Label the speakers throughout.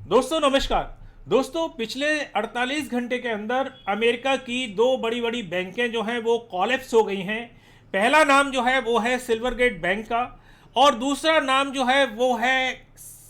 Speaker 1: दोस्तों नमस्कार। दोस्तों पिछले 48 घंटे के अंदर अमेरिका की दो बड़ी बड़ी बैंकें जो हैं वो कॉलेप्स हो गई हैं। पहला नाम जो है वो है सिल्वरगेट बैंक का और दूसरा नाम जो है वो है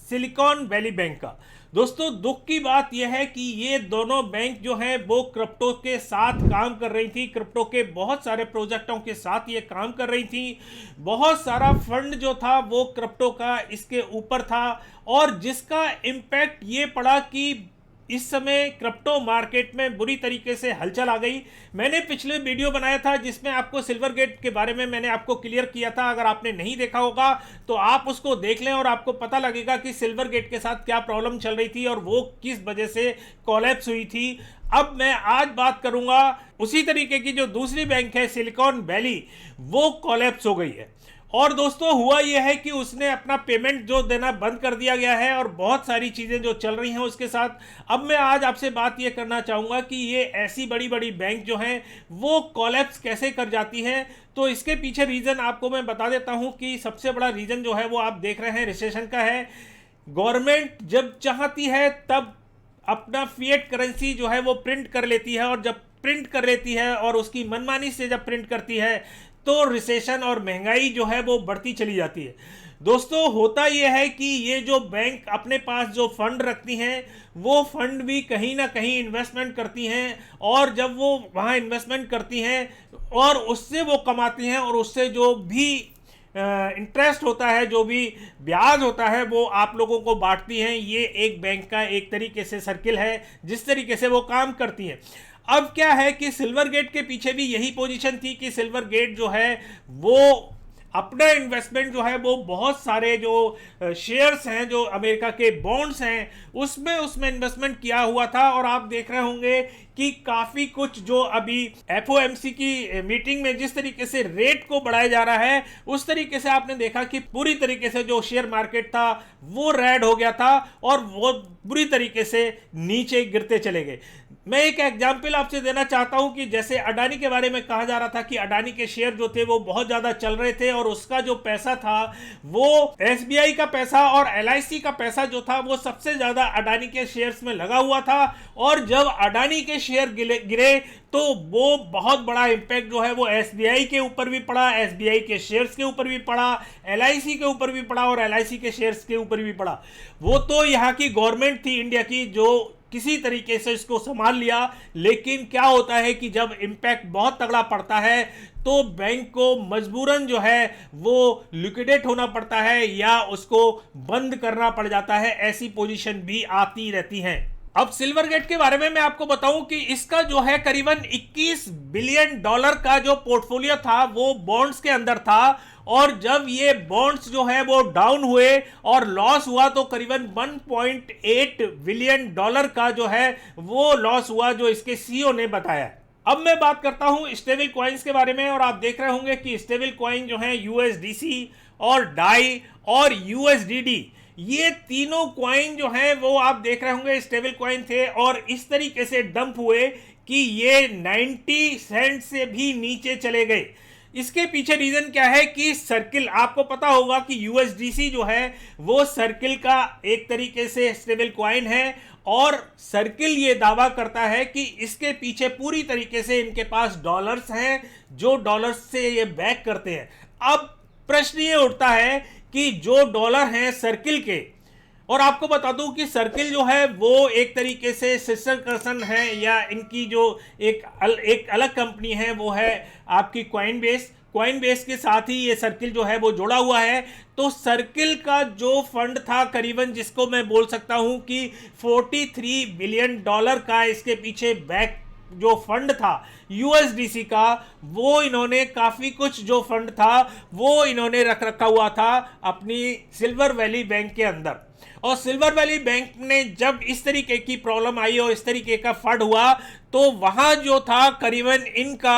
Speaker 1: सिलिकॉन वैली बैंक का। दोस्तों दुख की बात यह है कि ये दोनों बैंक जो हैं वो क्रिप्टो के साथ काम कर रही थी, क्रिप्टो के बहुत सारे प्रोजेक्टों के साथ ये काम कर रही थी। बहुत सारा फंड जो था वो क्रिप्टो का इसके ऊपर था और जिसका इम्पैक्ट ये पड़ा कि इस समय क्रिप्टो मार्केट में बुरी तरीके से हलचल आ गई। मैंने पिछले वीडियो बनाया था जिसमें आपको सिल्वरगेट के बारे में मैंने आपको क्लियर किया था। अगर आपने नहीं देखा होगा तो आप उसको देख लें और आपको पता लगेगा कि सिल्वरगेट के साथ क्या प्रॉब्लम चल रही थी और वो किस वजह से कोलैप्स हुई थी। अब मैं आज बात करूंगा उसी तरीके की जो दूसरी बैंक है सिलिकॉन वैली, वो कोलैप्स हो गई है। और दोस्तों हुआ यह है कि उसने अपना पेमेंट जो देना बंद कर दिया गया है और बहुत सारी चीज़ें जो चल रही हैं उसके साथ। अब मैं आज आपसे बात यह करना चाहूँगा कि ये ऐसी बड़ी बड़ी बैंक जो हैं वो कोलैप्स कैसे कर जाती हैं। तो इसके पीछे रीज़न आपको मैं बता देता हूँ कि सबसे बड़ा रीज़न जो है वो आप देख रहे हैं रिसेशन का है। गवर्नमेंट जब चाहती है तब अपना फिएट करेंसी जो है वो प्रिंट कर लेती है और जब प्रिंट कर लेती है और उसकी मनमानी से जब प्रिंट करती है तो रिसेशन और महंगाई जो है वो बढ़ती चली जाती है। दोस्तों होता यह है कि ये जो बैंक अपने पास जो फंड रखती हैं वो फंड भी कहीं ना कहीं इन्वेस्टमेंट करती हैं और जब वो वहाँ इन्वेस्टमेंट करती हैं और उससे वो कमाती हैं और उससे जो भी इंटरेस्ट होता है, जो भी ब्याज होता है, वो आप लोगों को बांटती हैं। ये एक बैंक का एक तरीके से सर्किल है जिस तरीके से वो काम करती हैं। अब क्या है कि सिल्वरगेट के पीछे भी यही पोजीशन थी कि सिल्वरगेट जो है वो अपना इन्वेस्टमेंट जो है वो बहुत सारे जो शेयर्स हैं, जो अमेरिका के बॉन्ड्स हैं, उसमें इन्वेस्टमेंट किया हुआ था। और आप देख रहे होंगे कि काफ़ी कुछ जो अभी एफओएमसी की मीटिंग में जिस तरीके से रेट को बढ़ाया जा रहा है उस तरीके से आपने देखा कि पूरी तरीके से जो शेयर मार्केट था वो रेड हो गया था और वो बुरी तरीके से नीचे गिरते चले गए। मैं एक एग्जाम्पल आपसे देना चाहता हूं कि जैसे अडानी के बारे में कहा जा रहा था कि अडानी के शेयर जो थे वो बहुत ज़्यादा चल रहे थे और उसका जो पैसा था वो एसबीआई का पैसा और एलआईसी का पैसा जो था वो सबसे ज़्यादा अडानी के शेयर्स में लगा हुआ था। और जब अडानी के शेयर गिरे तो वो बहुत बड़ा इंपैक्ट जो है वो एसबीआई के ऊपर भी पड़ा, एसबीआई के शेयर्स के ऊपर भी पड़ा, एलआईसी के ऊपर भी पड़ा और एलआईसी के शेयर्स के ऊपर भी पड़ा। वो तो यहाँ की गवर्नमेंट थी इंडिया की जो किसी तरीके से इसको संभाल लिया। लेकिन क्या होता है कि जब इम्पैक्ट बहुत तगड़ा पड़ता है तो बैंक को मजबूरन जो है वो लिक्विडेट होना पड़ता है या उसको बंद करना पड़ जाता है। ऐसी पोजीशन भी आती रहती हैं। अब सिल्वरगेट के बारे में मैं आपको बताऊं कि इसका जो है करीबन 21 बिलियन डॉलर का जो पोर्टफोलियो था वो बॉन्ड्स के अंदर था। और जब ये बॉन्ड्स जो है वो डाउन हुए और लॉस हुआ तो करीबन 1.8 बिलियन डॉलर का जो है वो लॉस हुआ, जो इसके सीईओ ने बताया। अब मैं बात करता हूं स्टेबल कॉइन्स के बारे में और आप देख रहे होंगे कि स्टेबल कॉइन जो है यूएसडीसी और डाई और यूएसडीडी, ये तीनों कॉइन जो हैं वो आप देख रहे होंगे स्टेबल कॉइन थे और इस तरीके से डंप हुए कि ये 90 सेंट से भी नीचे चले गए। इसके पीछे रीजन क्या है कि सर्किल, आपको पता होगा कि यूएसडीसी जो है वो सर्किल का एक तरीके से स्टेबल कॉइन है और सर्किल ये दावा करता है कि इसके पीछे पूरी तरीके से इनके पास डॉलर्स हैं जो डॉलर्स से ये बैक करते हैं। अब प्रश्न ये उठता है कि जो डॉलर हैं सर्किल के, और आपको बता दूं कि सर्किल जो है वो एक तरीके से सिस्टर कंसर्न है या इनकी जो एक अलग कंपनी है वो है आपकी कॉइनबेस के साथ ही ये सर्किल जो है वो जुड़ा हुआ है। तो सर्किल का जो फंड था करीबन, जिसको मैं बोल सकता हूं कि 43 बिलियन डॉलर का इसके पीछे बैक जो फंड था यूएसडीसी का, वो इन्होंने काफ़ी कुछ जो फंड था वो इन्होंने रखा हुआ था अपनी सिल्वर वैली बैंक के अंदर। और सिल्वर वैली बैंक ने जब इस तरीके की प्रॉब्लम आई और इस तरीके का फंड हुआ तो वहाँ जो था करीबन इनका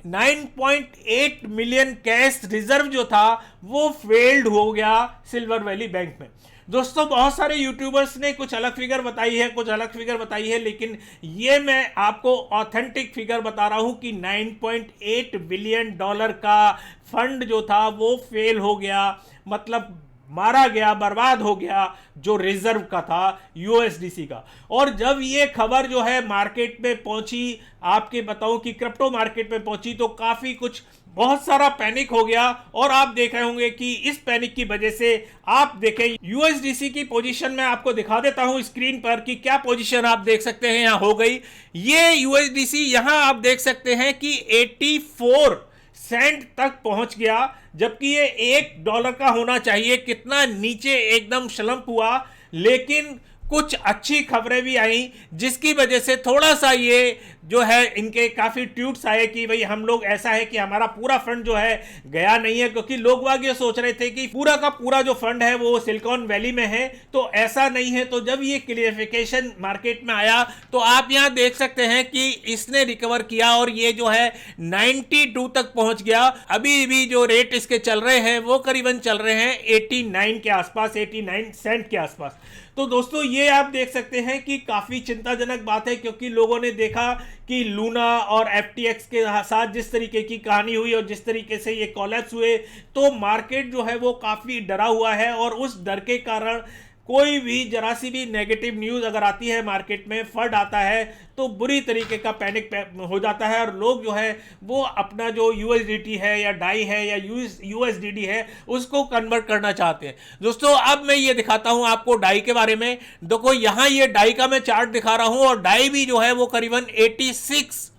Speaker 1: 9.8 मिलियन कैश रिजर्व जो था वो फेल्ड हो गया सिल्वर वैली बैंक में। दोस्तों बहुत सारे यूट्यूबर्स ने कुछ अलग फिगर बताई है, लेकिन ये मैं आपको ऑथेंटिक फिगर बता रहा हूं कि 9.8 बिलियन डॉलर का फंड जो था वो फेल हो गया। मतलब मारा गया, बर्बाद हो गया जो रिजर्व का था यूएसडीसी का। और जब ये खबर जो है मार्केट में पहुंची, आपके बताऊं कि क्रिप्टो मार्केट में पहुंची, तो काफी कुछ बहुत सारा पैनिक हो गया। और आप देख रहे होंगे कि इस पैनिक की वजह से आप देखें यूएसडीसी की पोजीशन में आपको दिखा देता हूं स्क्रीन पर कि क्या पोजीशन आप देख सकते हैं यहां हो गई। ये यूएसडीसी यहां आप देख सकते हैं कि 84 सेंट तक पहुंच गया, जबकि ये $1 का होना चाहिए। कितना नीचे एकदम स्लंप हुआ। लेकिन कुछ अच्छी खबरें भी आई जिसकी वजह से थोड़ा सा ये जो है इनके काफी ट्वीट्स आए कि भाई हम लोग ऐसा है कि हमारा पूरा फंड जो है गया नहीं है, क्योंकि लोग वाग ये सोच रहे थे कि पूरा का पूरा जो फंड है वो सिलिकॉन वैली में है, तो ऐसा नहीं है। तो जब ये क्लियरिफिकेशन मार्केट में आया तो आप यहां देख सकते हैं कि इसने रिकवर किया और ये जो है 92 तक पहुंच गया। अभी भी जो रेट इसके चल रहे हैं वो करीबन चल रहे हैं 89 के आसपास, 89 सेंट के आसपास। तो दोस्तों ये आप देख सकते हैं कि काफी चिंताजनक बात है, क्योंकि लोगों ने देखा कि लूना और एफटीएक्स के साथ जिस तरीके की कहानी हुई और जिस तरीके से ये कोलैप्स हुए, तो मार्केट जो है वो काफी डरा हुआ है। और उस डर के कारण कोई भी जरा सी भी नेगेटिव न्यूज अगर आती है मार्केट में, फंड आता है, तो बुरी तरीके का पैनिक हो जाता है और लोग जो है वो अपना जो यूएसडीटी है या डाई है या यूएसडीडी है उसको कन्वर्ट करना चाहते हैं। दोस्तों अब मैं ये दिखाता हूं आपको डाई के बारे में। देखो यहां ये डाई का मैं चार्ट दिखा रहा हूं और डाई भी जो है वो करीबन 86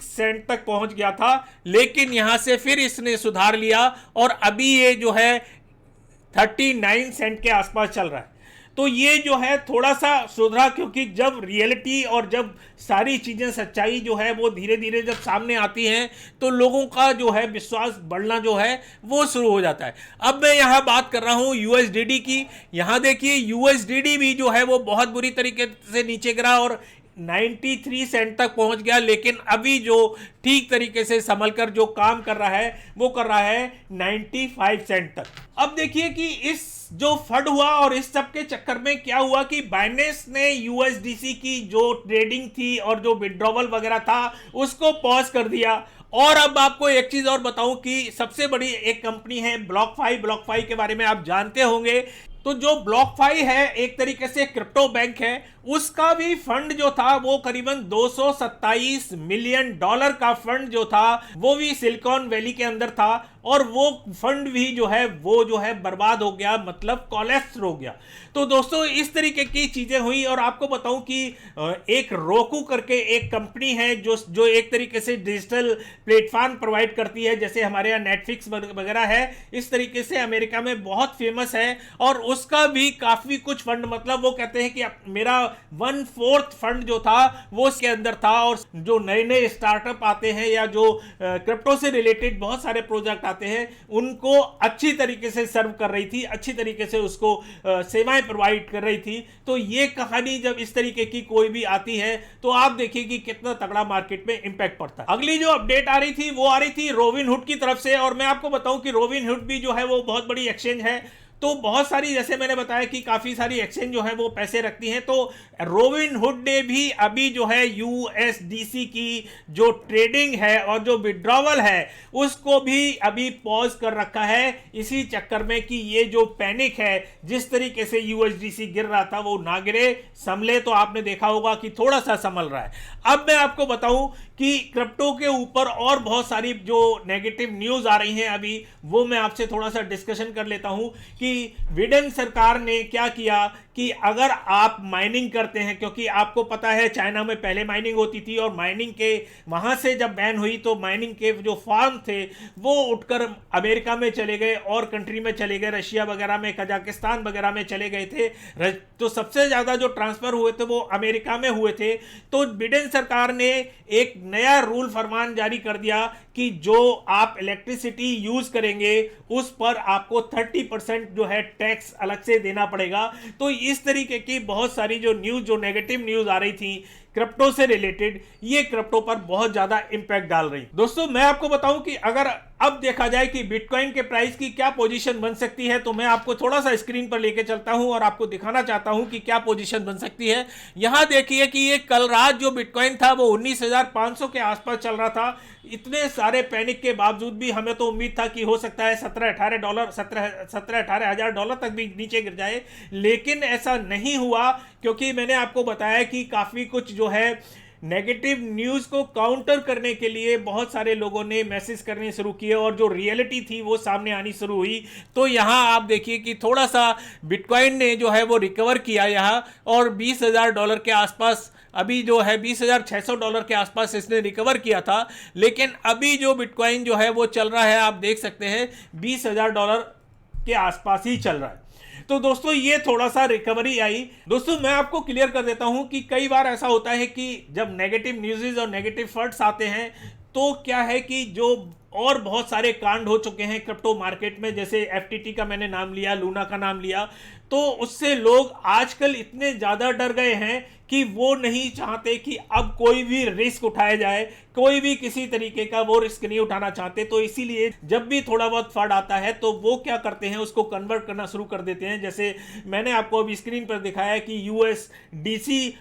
Speaker 1: सेंट तक पहुंच गया था, लेकिन यहां से फिर इसने सुधार लिया और अभी ये जो है 39 सेंट के आसपास चल रहा है। तो ये जो है थोड़ा सा सुधरा, क्योंकि जब रियलिटी और जब सारी चीजें सच्चाई जो है वो धीरे धीरे जब सामने आती हैं तो लोगों का जो है विश्वास बढ़ना जो है वो शुरू हो जाता है। अब मैं यहाँ बात कर रहा हूँ यूएसडीडी की। यहाँ देखिए यूएसडीडी भी जो है वो बहुत बुरी तरीके से नीचे गिरा और 93 सेंट तक पहुंच गया, लेकिन अभी जो ठीक तरीके से संभल कर जो काम कर रहा है वो कर रहा है 95 सेंट तक। अब देखिए कि इस जो फंड हुआ और इस सब के चक्कर में क्या हुआ कि बाइनेंस ने यूएसडीसी की जो ट्रेडिंग थी और जो विड्रॉवल वगैरह था उसको पॉज कर दिया। और अब आपको एक चीज और बताऊं कि सबसे बड़ी एक कंपनी है ब्लॉकफाई के बारे में आप जानते होंगे। तो जो ब्लॉकफाई है एक तरीके से क्रिप्टो बैंक है, उसका भी फंड जो था वो करीबन $227 मिलियन का फंड जो था वो भी सिलिकॉन वैली के अंदर था और वो फंड भी जो है बर्बाद हो गया, मतलब कोलैप्स हो गया। तो दोस्तों इस तरीके की चीजें हुई। और आपको बताऊं कि एक roku करके एक कंपनी है जो एक तरीके से डिजिटल प्लेटफॉर्म प्रोवाइड करती है, जैसे हमारे यहाँ नेटफ्लिक्स वगैरह है, इस तरीके से अमेरिका में बहुत फेमस है। और उसका भी काफी कुछ फंड, मतलब वो कहते हैं कि मेरा 1/4 फंड जो था वो उसके अंदर था। और जो नए नए स्टार्टअप आते हैं या जो क्रिप्टो से रिलेटेड बहुत सारे प्रोजेक्ट आते हैं उनको अच्छी तरीके से सर्व कर रही थी, अच्छी तरीके से उसको सेवाएं प्रोवाइड कर रही थी। तो ये कहानी जब इस तरीके की कोई भी आती है तो आप देखिए कि कितना तगड़ा मार्केट में इंपैक्ट पड़ता है। अगली जो अपडेट आ रही थी वो आ रही थी रोबिनहुड की तरफ से। और मैं आपको बताऊं कि रोबिनहुड भी जो है वो बहुत बड़ी एक्सचेंज है। तो बहुत सारी, जैसे मैंने बताया कि काफी सारी एक्सचेंज जो है वो पैसे रखती हैं, तो रोबिनहुड ने भी अभी जो है यूएसडीसी की जो ट्रेडिंग है और जो विड्रॉवल है उसको भी अभी पॉज कर रखा है, इसी चक्कर में कि ये जो पैनिक है, जिस तरीके से यूएसडीसी गिर रहा था वो ना गिरे, संभले। तो आपने देखा होगा कि थोड़ा सा संभल रहा है। अब मैं आपको बताऊं कि क्रिप्टो के ऊपर और बहुत सारी जो नेगेटिव न्यूज आ रही हैं अभी, वो मैं आपसे थोड़ा सा डिस्कशन कर लेता हूं कि बिडेन सरकार ने क्या किया कि अगर आप माइनिंग करते हैं, क्योंकि आपको पता है चाइना में पहले माइनिंग होती थी और माइनिंग के वहां से जब बैन हुई तो माइनिंग के जो फार्म थे वो उठकर अमेरिका में चले गए और कंट्री में चले गए, रशिया वगैरह में, कजाकिस्तान वगैरह में चले गए थे। तो सबसे ज्यादा जो ट्रांसफर हुए थे वो अमेरिका में हुए थे। तो बिडेन सरकार ने एक नया रूल फरमान जारी कर दिया कि जो आप इलेक्ट्रिसिटी यूज करेंगे उस पर आपको 30% जो है टैक्स अलग से देना पड़ेगा। तो इस तरीके की बहुत सारी जो न्यूज, जो नेगेटिव न्यूज आ रही थी क्रिप्टो से रिलेटेड, ये क्रिप्टो पर बहुत ज्यादा इंपैक्ट डाल रही। दोस्तों मैं आपको बताऊं कि अगर अब देखा जाए कि बिटकॉइन के प्राइस की क्या पोजीशन बन सकती है, तो मैं आपको थोड़ा सा स्क्रीन पर लेके चलता हूं और आपको दिखाना चाहता हूं कि क्या पोजीशन बन सकती है। यहां देखिए कि ये कल रात जो बिटकॉइन था वो 19,500 के आसपास चल रहा था। इतने सारे पैनिक के बावजूद भी हमें तो उम्मीद था कि हो सकता है 17-18 हज़ार तक भी नीचे गिर जाए, लेकिन ऐसा नहीं हुआ, क्योंकि मैंने आपको बताया कि काफ़ी कुछ जो है नेगेटिव न्यूज़ को काउंटर करने के लिए बहुत सारे लोगों ने मैसेज करने शुरू किए और जो रियलिटी थी वो सामने आनी शुरू हुई। तो यहाँ आप देखिए कि थोड़ा सा बिटकॉइन ने जो है वो रिकवर किया यहाँ, और $20,000 के आसपास अभी जो है $20,600 के आसपास इसने रिकवर किया था। लेकिन अभी जो बिटकॉइन जो है वो चल रहा है, आप देख सकते हैं $20,000 के आसपास ही चल रहा है। तो दोस्तों ये थोड़ा सा रिकवरी आई। दोस्तों मैं आपको क्लियर कर देता हूं कि कई बार ऐसा होता है कि जब नेगेटिव न्यूज़ और नेगेटिव फंड्स आते हैं तो क्या है कि जो और बहुत सारे कांड हो चुके हैं क्रिप्टो मार्केट में, जैसे एफटीटी का मैंने नाम लिया, लूना का नाम लिया, तो उससे लोग आजकल इतने ज़्यादा डर गए हैं कि वो नहीं चाहते कि अब कोई भी रिस्क उठाया जाए, कोई भी किसी तरीके का वो रिस्क नहीं उठाना चाहते। तो इसीलिए जब भी थोड़ा बहुत फंड आता है तो वो क्या करते हैं, उसको कन्वर्ट करना शुरू कर देते हैं। जैसे मैंने आपको अभी स्क्रीन पर दिखाया कि यूएसडीसी,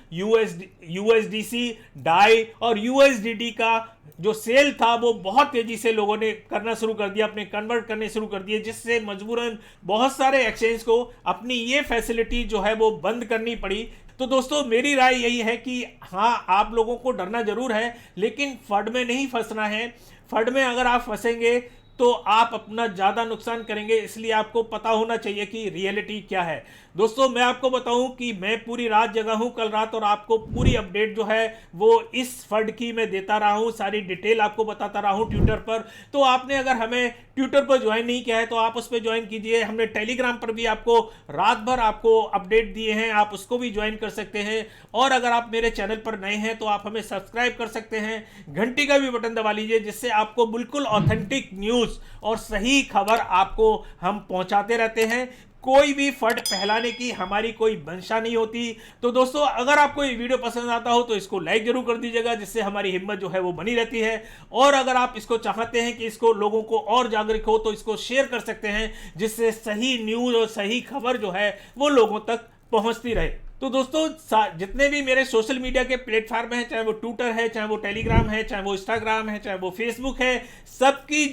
Speaker 1: डाई और यूएसडीडी का जो सेल था वो बहुत तेजी से लोगों ने करना शुरू कर दिया, अपने कन्वर्ट करने शुरू कर दिए, जिससे मजबूरन बहुत सारे एक्सचेंज को अपनी ये फैसिलिटी जो है वो बंद करनी पड़ी। तो दोस्तों मेरी राय यही है कि हाँ, आप लोगों को डरना जरूर है, लेकिन फंड में नहीं फंसना है। फंड में अगर आप फंसेंगे तो आप अपना ज़्यादा नुकसान करेंगे, इसलिए आपको पता होना चाहिए कि रियलिटी क्या है। दोस्तों मैं आपको बताऊं कि मैं पूरी रात जगा हूं कल रात, और आपको पूरी अपडेट जो है वो इस फंड की मैं देता रहा हूं, सारी डिटेल आपको बताता रहा हूं ट्विटर पर। तो आपने अगर हमें ट्विटर पर ज्वाइन नहीं किया है तो आप उस पर ज्वाइन कीजिए। हमने टेलीग्राम पर भी आपको रात भर आपको अपडेट दिए हैं, आप उसको भी ज्वाइन कर सकते हैं। और अगर आप मेरे चैनल पर नए हैं तो आप हमें सब्सक्राइब कर सकते हैं, घंटी का भी बटन दबा लीजिए, जिससे आपको बिल्कुल ऑथेंटिक न्यूज़ और सही खबर आपको हम पहुंचाते रहते हैं। कोई भी फंड फैलाने की हमारी कोई मंशा नहीं होती। तो दोस्तों अगर आपको ये वीडियो पसंद आता हो तो इसको लाइक जरूर कर दीजिएगा, जिससे हमारी हिम्मत जो है वो बनी रहती है। और अगर आप इसको चाहते हैं कि इसको लोगों को और जागरूक हो तो इसको शेयर कर सकते हैं, जिससे सही न्यूज़ और सही खबर जो है वो लोगों तक पहुंचती रहे। तो दोस्तों जितने भी मेरे सोशल मीडिया के प्लेटफॉर्म हैं, चाहे वो ट्विटर है, चाहे वो टेलीग्राम है, चाहे वो इंस्टाग्राम है, चाहे वो फेसबुक है, सबकी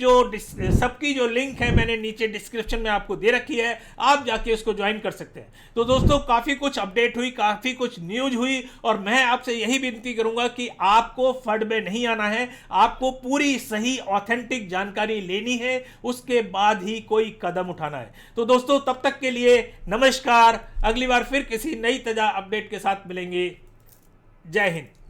Speaker 1: जो लिंक है मैंने नीचे डिस्क्रिप्शन में आपको दे रखी है, आप जाके उसको ज्वाइन कर सकते हैं। तो दोस्तों काफ़ी कुछ अपडेट हुई, काफ़ी कुछ न्यूज हुई, और मैं आपसे यही विनती करूंगा कि आपको फंड में नहीं आना है, आपको पूरी सही ऑथेंटिक जानकारी लेनी है, उसके बाद ही कोई कदम उठाना है। तो दोस्तों तब तक के लिए नमस्कार, अगली बार फिर किसी नई ताजा अपडेट के साथ मिलेंगे। जय हिंद।